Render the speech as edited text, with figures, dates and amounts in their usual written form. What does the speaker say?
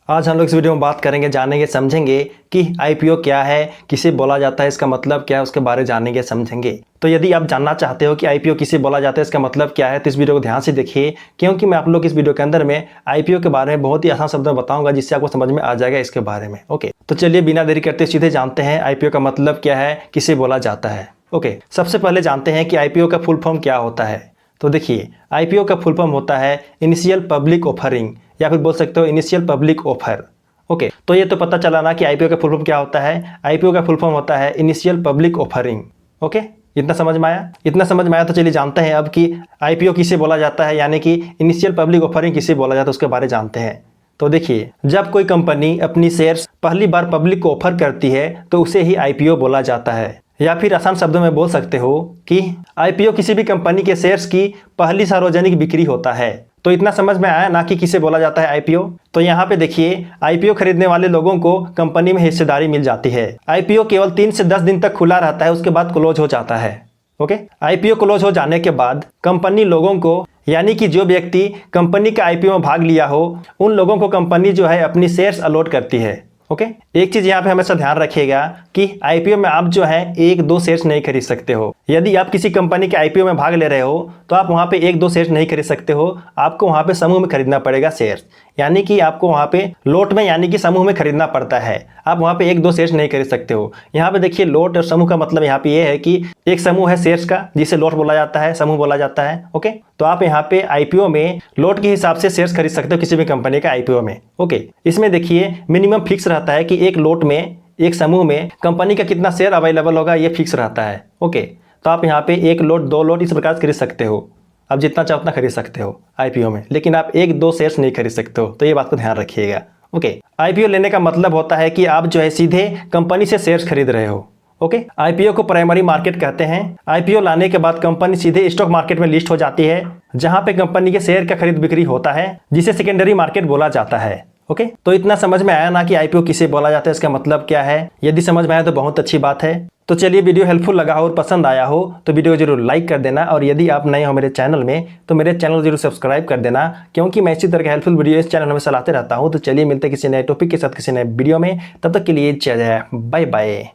आज हम लोग इस वीडियो में बात करेंगे, जानेंगे, समझेंगे कि आईपीओ क्या है, किसे बोला जाता है, इसका मतलब क्या है, उसके बारे में जानेंगे, समझेंगे। तो यदि आप जानना चाहते हो कि आईपीओ किसे बोला जाता है, इसका मतलब क्या है, तो इस वीडियो को ध्यान से देखिए, क्योंकि मैं आप लोग इस वीडियो के अंदर में आईपीओ के बारे में बहुत ही आसान शब्दों में बताऊंगा, जिससे आपको समझ में आ जाएगा इसके बारे में। ओके, तो चलिए बिना देरी करते सीधे जानते हैं आईपीओ का मतलब क्या है, किसे बोला जाता है। ओके, सबसे पहले जानते हैं कि आईपीओ का फुल फॉर्म क्या होता है। तो देखिए, आईपीओ का फुल फॉर्म होता है इनिशियल पब्लिक ऑफरिंग, या फिर बोल सकते हो इनिशियल पब्लिक ऑफर। ओके, तो ये तो पता चला ना कि आईपीओ का फुल फॉर्म क्या होता है। आईपीओ का फुल फॉर्म होता है इनिशियल पब्लिक ऑफरिंग। ओके, इतना समझ में आया? इतना समझ में आया तो चलिए जानते हैं अब कि आईपीओ किसे बोला जाता है, यानी कि इनिशियल पब्लिक ऑफरिंग किसे बोला जाता है, उसके बारे में जानते हैं। तो देखिए, जब कोई कंपनी अपनी शेयर्स पहली बार पब्लिक को ऑफर करती है तो उसे ही आईपीओ बोला जाता है। या फिर आसान शब्दों में बोल सकते हो कि आईपीओ किसी भी कंपनी के शेयर्स की पहली सार्वजनिक बिक्री होता है। तो इतना समझ में आया ना कि किसे बोला जाता है आईपीओ। तो यहाँ पे देखिए, आईपीओ खरीदने वाले लोगों को कंपनी में हिस्सेदारी मिल जाती है। आईपीओ केवल 3 से 10 दिन तक खुला रहता है, उसके बाद क्लोज हो जाता है। ओके, आईपीओ क्लोज हो जाने के बाद कंपनी लोगों को, यानी कि जो व्यक्ति कंपनी के आईपीओ में भाग लिया हो, उन लोगों को कंपनी जो है अपनी शेयर्स अलॉट करती है। ओके, एक चीज यहाँ पे हमेशा ध्यान रखिएगा कि आईपीओ में आप जो है 1-2 शेयर्स नहीं खरीद सकते हो। यदि आप किसी कंपनी के आईपीओ में भाग ले रहे हो तो आप वहां पे 1-2 शेयर्स नहीं खरीद सकते हो, आपको वहां पे समूह में खरीदना पड़ेगा शेयर्स। यानी कि आपको वहां पे लोट में, यानी कि समूह में खरीदना पड़ता है। आप वहां पे 1-2 शेयर्स नहीं खरीद सकते हो। यहाँ पे देखिए, लोट और समूह का मतलब यहाँ पे ये है कि एक समूह है शेयर्स का, जिसे लोट बोला जाता है, समूह बोला जाता है। ओके, तो आप यहाँ पे आईपीओ में लोट के हिसाब से शेयर्स खरीद सकते हो किसी भी कंपनी का आईपीओ में। ओके, इसमें देखिए मिनिमम फिक्स रहता है कि एक लोट में, एक समूह में कंपनी का कितना शेयर अवेलेबल होगा, ये फिक्स रहता है। ओके, तो आप यहाँ पे 1 लोट, 2 लोट इस प्रकार से खरीद सकते हो। आप जितना चाहो उतना खरीद सकते हो आईपीओ में, लेकिन आप 1-2 शेयर्स नहीं खरीद सकते हो। तो ये बात को ध्यान रखिएगा। ओके, आईपीओ लेने का मतलब होता है कि आप जो है सीधे कंपनी से शेयर्स खरीद रहे हो। ओके, आईपीओ को प्राइमरी मार्केट कहते हैं। आईपीओ लाने के बाद कंपनी सीधे स्टॉक मार्केट में लिस्ट हो जाती है, जहां पे कंपनी के शेयर का खरीद बिक्री होता है, जिसे सेकेंडरी मार्केट बोला जाता है। ओके, तो इतना समझ में आया ना कि आईपीओ किसे बोला जाता है, इसका मतलब क्या है। यदि समझ में आया तो बहुत अच्छी बात है। तो चलिए, वीडियो हेल्पफुल लगा हो और पसंद आया हो तो वीडियो को जरूर लाइक कर देना, और यदि आप नए हो मेरे चैनल में तो मेरे चैनल को जरूर सब्सक्राइब कर देना, क्योंकि मैं इसी तरह के हेल्पफुल वीडियो इस चैनल में लाते रहता हूँ। तो चलिए मिलते हैं किसी नए टॉपिक के साथ किसी नए वीडियो में, तब तक के लिए जय जय, बाय बाय।